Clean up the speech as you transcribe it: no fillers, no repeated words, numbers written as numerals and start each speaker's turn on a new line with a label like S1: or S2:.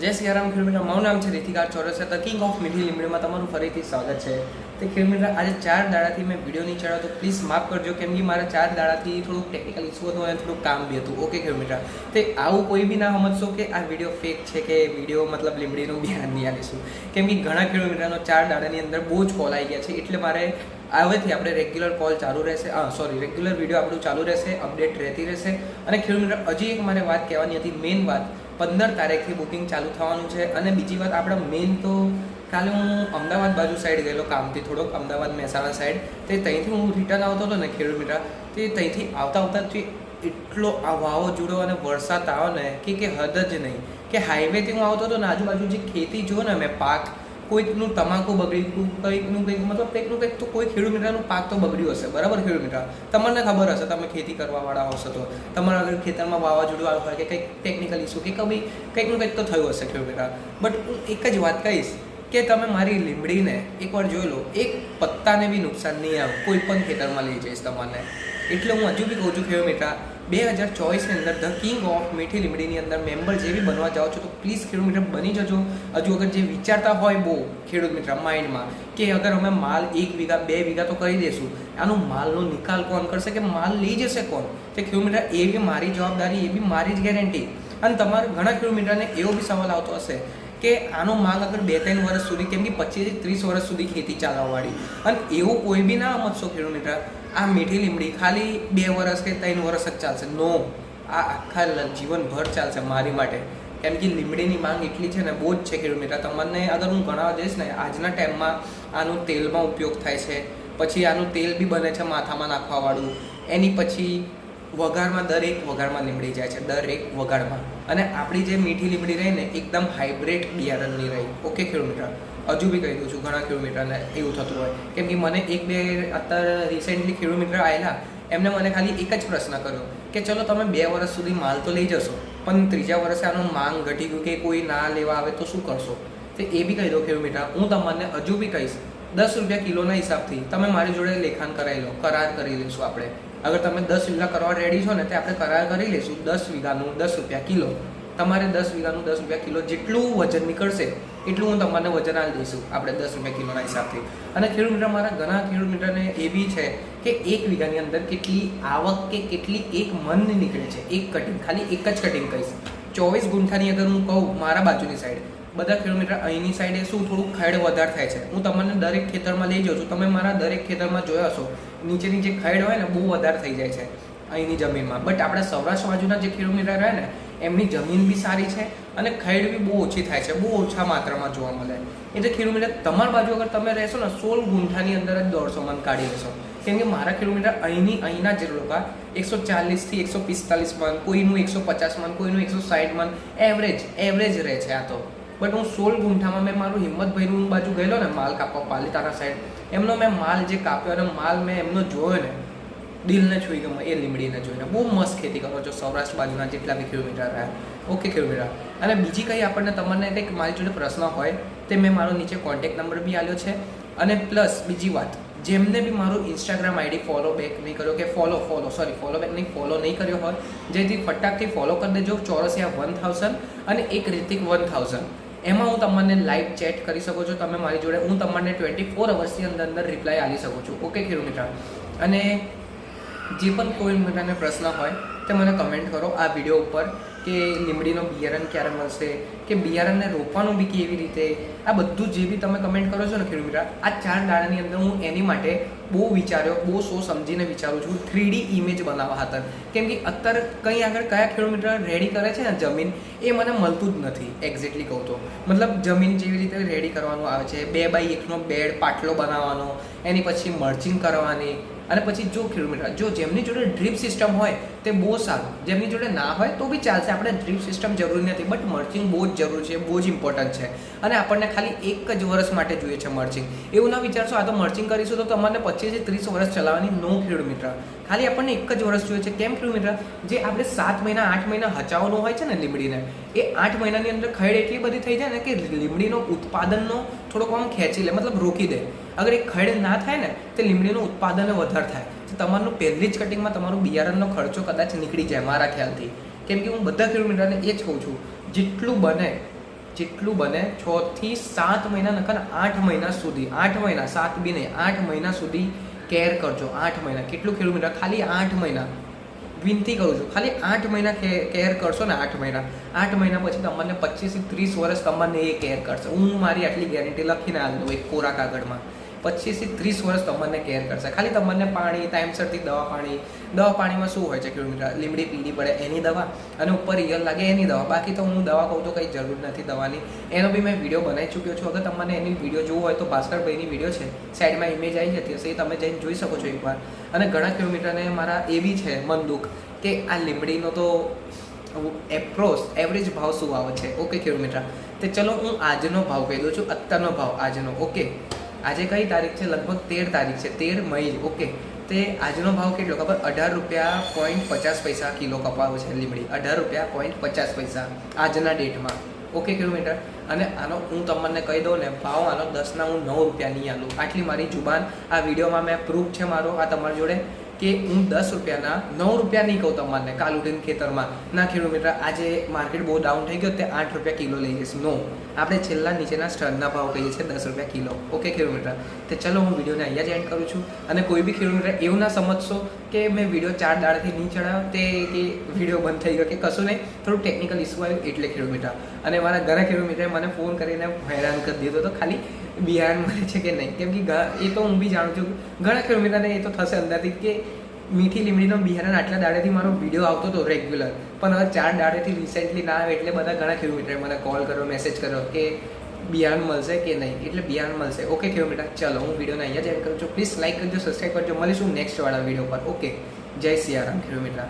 S1: જય સિયારામ ખેડૂત મિત્રો, મારું નામ છે Ritika Chaurasia, the king of મીઠી લીમડીમાં તમારું ફરીથી સ્વાગત છે. તો ખેડૂત મિત્રો, આજે 4 દાડાથી મેં વિડીયો નહીં ચડાવ્યો, તો પ્લીઝ માફ કરજો, કેમ કે મારા 4 દાડાથી થોડુંક ટેકનિકલ ઇસ્યુ હતું અને થોડુંક કામ બી હતું. ઓકે ખેડૂત મિત્રો, તો આવું કોઈ બી ના સમજશો કે આ વિડીયો ફેક છે કે વિડીયો મતલબ લીમડીનું બિહાર નહીં આવીશું, કેમ કે ઘણા ખેડૂત મિત્રોનો 4 દાડાની અંદર બહુ જ કોલ આવી ગયા છે. એટલે મારે હવેથી આપણે રેગ્યુલર કોલ ચાલુ રહેશે, રેગ્યુલર વિડીયો આપણું ચાલુ રહેશે, અપડેટ રહેતી રહેશે. અને ખેડૂત મિત્રો, હજી એક મારે વાત કહેવાની હતી, મેઇન વાત 15 તારીખથી બુકિંગ ચાલુ થવાનું છે. અને બીજી વાત, આપણા મેઇન તો કાલે હું અમદાવાદ બાજુ સાઈડ ગયેલો કામથી, થોડોક અમદાવાદ મહેસાણા સાઈડ, તે ત્યાંથી હું રિટર્ન આવતો હતો ને ખેડૂત મિત્ર, તે ત્યાંથી આવતા એટલો આ વાવાઝોડો અને વરસાદ આવ્યો ને કે હદ જ નહીં. કે હાઈવેથી હું આવતો હતો ને, આજુબાજુ જે ખેતી જો ને મેં પાક, કોઈકનું તમાકુ બગડી ગયું, કંઈક મતલબ કંઈક તો કોઈ ખેડૂત મિત્રનું પાક તો બગડ્યું હશે. બરાબર ખેડૂત મિત્ર, તમને ખબર હશે, તમે ખેતી કરવાવાળા હશો તો તમારા અગર ખેતરમાં વાવાઝોડું આવ્યું હોય કે કંઈક ટેકનિકલ ઇસ્યુ કે કંઈક તો થયું હશે ખેડૂત મિત્ર. બટ હું એક જ વાત કહીશ કે તમે મારી લીમડીને એકવાર જોઈ લો, એક પત્તાને બી નુકસાન નહીં આવે, કોઈ પણ ખેતરમાં લઈ જઈશ તમને. એટલે હું હજુ બી કહું છું ખેડૂત મિત્ર, 2024ની અંદર ધ કિંગ ઓફ મીઠી લીમડીની અંદર મેમ્બર જે બી બનવા જાઓ છો તો પ્લીઝ ખેડૂત મિત્ર બની જજો. હજુ અગર જે વિચારતા હોય બહુ ખેડૂત મિત્ર માઇન્ડમાં કે અગર અમે માલ 1 વીઘા 2 વીઘા તો કરી દઈશું, આનો માલનો નિકાલ કોણ કરશે, કે માલ લઈ જશે કોણ? તે ખેડૂત મિત્ર, એ બી મારી જવાબદારી, એ બી મારી જ ગેરંટી. અને તમારા ઘણા ખેડૂત મિત્રને એવો બી સવાલ આવતો હશે કે આનો માંગ અગર 2-3 વર્ષ સુધી, કેમ કે 25-30 વર્ષ સુધી ખેતી ચાલવાવાળી, અને એવું કોઈ બી ના સમજશો ખેડૂત મિત્ર, આ મીઠી લીમડી ખાલી 2 વર્ષ કે 3 વર્ષ જ ચાલશે. નો, આ આખા જીવનભર ચાલશે મારી માટે, કેમ કે લીમડીની માંગ એટલી છે ને, બહુ જ છે ખેડૂત મિત્ર. તમને અગર હું ગણાવવા જઈશ ને, આજના ટાઈમમાં આનું તેલમાં ઉપયોગ થાય છે, પછી આનું તેલ બી બને છે માથામાં નાખવાવાળું, એની પછી વઘારમાં, દરેક વઘારમાં લીમડી જાય છે, દરેક વઘારમાં. અને આપણી જે મીઠી લીમડી રહી ને, એકદમ હાઇબ્રિડ બિયારણની રહી. ઓકે ખેડૂત મિત્ર, હજુ બી કહી દઉં છું, ઘણા ખેડૂત મિત્રને એવું થતું હોય, કેમ કે મને 1-2 અત્યારે રિસેન્ટલી ખેડૂત મિત્ર આવેલા, એમને મને ખાલી એક જ પ્રશ્ન કર્યો કે ચલો તમે 2 વર્ષ સુધી માલ તો લઈ જશો, પણ 3જા વર્ષે આનું માંગ ઘટી ગયું કે કોઈ ના લેવા આવે તો શું કરશો? તો એ બી કહી દો ખેડૂત મિત્ર, હું તમને હજુ બી કહીશ, 10 રૂપિયા કિલોના હિસાબથી તમે મારી જોડે લેખાણ કરાવી લો, કરાર કરી લઈશું આપણે. અગર તમે 10 વીઘા કરવા રેડી છો ને, તે આપણે કરાર કરી લઈશું, 10 વીઘાનું 10 રૂપિયા કિલો. તમારે 10 વીઘાનું 10 રૂપિયા કિલો જેટલું વજન નીકળશે એટલું હું તમને વજન આપી દઈશું આપણે 10 રૂપિયા કિલોના હિસાબથી. અને ખેડૂત મિત્ર, મારા ઘણા ખેડૂત મિત્રને એ બી છે કે 1 વીઘાની અંદર કેટલી આવક કે કેટલી એક મન નીકળે છે, એક કટિંગ, ખાલી એક જ કટિંગ કહીશ. 24 ગુંઠાની અગર હું કહું, મારા બાજુની સાઈડ બધા ખેડૂત મિત્ર, અહીંની સાઈડે શું થોડુંક ખેડ વધારે થાય છે. હું તમને દરેક ખેતરમાં લઈ જાઉં છું, તમે મારા દરેક ખેતરમાં જોયા હશો, નીચેની જે ખેડ હોય ને, બહુ વધારે થઈ જાય છે અહીંની જમીનમાં. બટ આપણે સૌરાષ્ટ્ર બાજુના જે ખેડૂત મિત્ર રહે ને, એમની જમીન બી સારી છે અને ખેડ બી બહુ ઓછી થાય છે, બહુ ઓછા માત્રામાં જોવા મળે. એટલે ખેડૂત મિત્ર, તમારી બાજુ અગર તમે રહેશો ને, 16 ગુંઠાની અંદર જ 150 મણ કાઢી લેશો. કેમ કે મારા ખેડૂત મિત્ર અહીંના જે લોકો 140 થી 145 મણ, કોઈનું 150 મણ, કોઈનું 160 મણ એવરેજ રહે છે આ તો. બટ હું 16 ગુંઠામાં મેં મારું હિંમતભાઈનું બાજુ ગયેલો ને માલ કાપવા, પાલિતાણા સાઈડ, એમનો મેં માલ જે કાપ્યો અને માલ મેં એમનો જોયો ને, દિલને છોઈ ગયો એ લીમડીને જોઈને. બહુ મસ્ત ખેતી કરો છો સૌરાષ્ટ્ર બાજુના જેટલા બી ખેડૂત મિત્ર રહ્યા. ઓકે ખેડૂત મિત્ર, અને બીજી કંઈ આપણને તમને કંઈક મારી જોડે પ્રશ્ન હોય તે મેં મારો નીચે કોન્ટેક્ટ નંબર બી આપ્યો છે. અને પ્લસ બીજી વાત, જેમને બી મારું ઇન્સ્ટાગ્રામ આઈડી ફોલો બેક નહીં કર્યો, કે ફોલો નહીં કર્યો હોય, જેથી ફટાકથી ફોલો કરી દેજો. ચોરસિયા 1000 અને એક રિતિક 1000, એમાં હું તમને લાઈવ ચેટ કરી શકું છું. તમે મારી જોડે, હું તમને 24 અવર્સની અંદર રિપ્લાય આપી શકું છું. ઓકે ખેડૂત મિત્ર, અને જે પણ કોઈ મિત્રને પ્રશ્ન હોય તે મને કમેન્ટ કરો આ વિડીયો ઉપર, કે લીમડીનો બિયારણ ક્યારે મળશે, કે બિયારણને રોપવાનું બી કેવી રીતે, આ બધું જે બી તમે કમેન્ટ કરો છો ને ખેડૂત મિત્ર, આ 4 દાડાની અંદર હું એની માટે બહુ વિચાર્યો, બહુ સમજીને વિચારું છું. 3D ઇમેજ બનાવવા હતા, કેમ કે અત્યારે કંઈ આગળ કયા ખેડૂત મિત્ર રેડી કરે છે ને જમીન, એ મને મળતું જ નથી. એક્ઝેક્ટલી કહું તો, મતલબ જમીન જેવી રીતે રેડી કરવાનું આવે છે, 2x1નો બેડ પાટલો બનાવવાનો, એની પછી મર્ચિંગ કરવાની, અને પછી જો ખેડૂત મિત્ર, જો જેમની જોડે ડ્રીપ સિસ્ટમ હોય તે બહુ સારું, જેમની જોડે ના હોય તો બી ચાલશે. આપણે ડ્રીપ સિસ્ટમ જરૂરી નથી, બટ મર્ચિંગ બહુ જ જરૂરી છે, બહુ જ ઇમ્પોર્ટન્ટ છે. અને આપણને ખાલી 1 જ વર્ષ માટે જોઈએ છે મર્ચિંગ. એવું ના વિચારશો આ તો મર્ચિંગ કરીશું તો તમારે 25-30 વર્ષ ચલાવવાની. નો ખેડૂત મિત્ર, ખાલી આપણને 1 જ વર્ષ જોઈએ છે. કેમ ખેડૂત મિત્ર, જે આપણે 7 મહિના 8 મહિના હચાવવાનું હોય છે ને લીમડીને, એ 8 મહિનાની અંદર ખેડ એટલી બધી થઈ જાય ને કે લીમડીનો ઉત્પાદનનો થોડોક આમ ખેંચી લે, મતલબ રોકી દે. અગર એ ખેડ ના થાય ને, તે લીમડીનું ઉત્પાદન વધારે થાય, તો તમારું પહેલી જ કટિંગમાં તમારું બિયારણનો ખર્ચો કદાચ નીકળી જાય મારા ખ્યાલથી. કેમ કે હું બધા ખેડૂત મિત્રોને એ જ કહું છું, જેટલું બને જેટલું બને 6 થી 7 મહિના નકર 8 મહિના સુધી 8 મહિના 7 બી નહીં 8 મહિના સુધી કેર કરજો. 8 મહિના કેટલું ખેડૂત મિત્ર ખાલી 8 મહિના વિનંતી કરું છું, ખાલી 8 મહિના કેર કરશો ને 8 મહિના પછી તમને 25 થી 30 વર્ષ તમને એ કેર કરશે. હું મારી આટલી ગેરંટી લખીને આવી દઉં એક કોરા કાગળમાં. 25 થી 30 વર્ષ તમને કેર કરશે. ખાલી તમને પાણી ટાઈમસરથી દવા પાણીમાં શું હોય છે ખેડૂત મિત્ર, લીમડી પીળી પડે એની દવા અને ઉપર ઈયળ લાગે એની દવા. બાકી તો હું દવા કહું તો કંઈ જરૂર નથી દવાની. એનો બી મેં વિડીયો બનાવી ચૂક્યો છું. અગર તમને એની વિડીયો જોવો હોય તો ભાસ્કરભાઈની વિડીયો છે, સાઈડમાં ઇમેજ આવી જતી હશે, એ તમે જઈને જોઈ શકો છો એકવાર. અને ઘણા ખેડૂત મિત્રને મારા એવી છે મન દુઃખ કે આ લીમડીનો તો એવરેજ ભાવ શું આવે છે. ઓકે ખેડૂત મિત્ર, તો ચલો હું આજનો ભાવ કહી દઉં છું, અત્યારનો ભાવ આજનો. ઓકે, આજે કઈ તારીખ છે? લગભગ 13 તારીખ છે, 13 મઈ. ઓકે, તે આજનો ભાવ કેટલો ખબર? 18.50 કિલો કપાયો છે લીમડી. 18.50 આજના ડેટમાં. ઓકે ખેડૂત મિત્ર, અને આનો હું તમને કહી દઉં ને ભાવ આનો 10ના હું 9 રૂપિયા નહીં આલું. આટલી મારી જુબાન આ વિડીયોમાં મેં પ્રૂફ છે મારો આ તમારી જોડે કે હું 10 રૂપિયાના 9 રૂપિયા નહીં કહું તમને કાલ ઉઠીને ખેતરમાં. ના ખેડૂત મિત્ર, આજે માર્કેટ બહુ ડાઉન થઈ ગયો તે 8 રૂપિયા કિલો લઈ જઈશ. નો, આપણે છેલ્લા નીચેના સ્ટરના ભાવ કહીએ છીએ 10 રૂપિયા કિલો. ઓકે ખેડૂત મિત્ર, તો ચલો હું વિડીયોને અહીંયા જ એન્ડ કરું છું. અને કોઈ બી ખેડૂત મિત્ર એવું ના સમજશો કે મેં વિડીયો 4 દાડાથી નહીં ચડાવ્યો તે કે વિડીયો બંધ થઈ ગયો કે કશું નહીં, થોડું ટેકનિકલ ઇસ્યુ આવ્યું એટલે ખેડૂત મિત્ર. અને મારા ઘણા ખેડૂત મિત્રએ મને ફોન કરીને હેરાન કરી દીધો તો ખાલી બિહાર મળે છે કે નહીં, કેમ કે એ તો હું બી જાણું છું ઘણા ખેડૂત મિત્રને એ તો થશે અંદરથી કે મીઠી લીમડીનો બિહારના આટલા દાડેથી મારો વિડીયો આવતો હતો રેગ્યુલર, પણ હવે 4 દાડેથી રિસેન્ટલી ના આવે એટલે બધા ઘણા ખેડૂત મિત્રોએ મને કોલ કર્યો, મેસેજ કર્યો કે બિહાર મળશે કે નહીં, એટલે બિહાર મળશે. ઓકે ખેડૂત મિત્ર, ચલો હું વિડીયોને અહીંયા જ એન્ડ કરું છું. પ્લીઝ લાઈક કરજો, સબસ્ક્રાઈબ કરજો. મળીશું નેક્સ્ટ વાળા વિડીયો પર. ઓકે, જય સિયારામ ખેડૂત મિત્ર.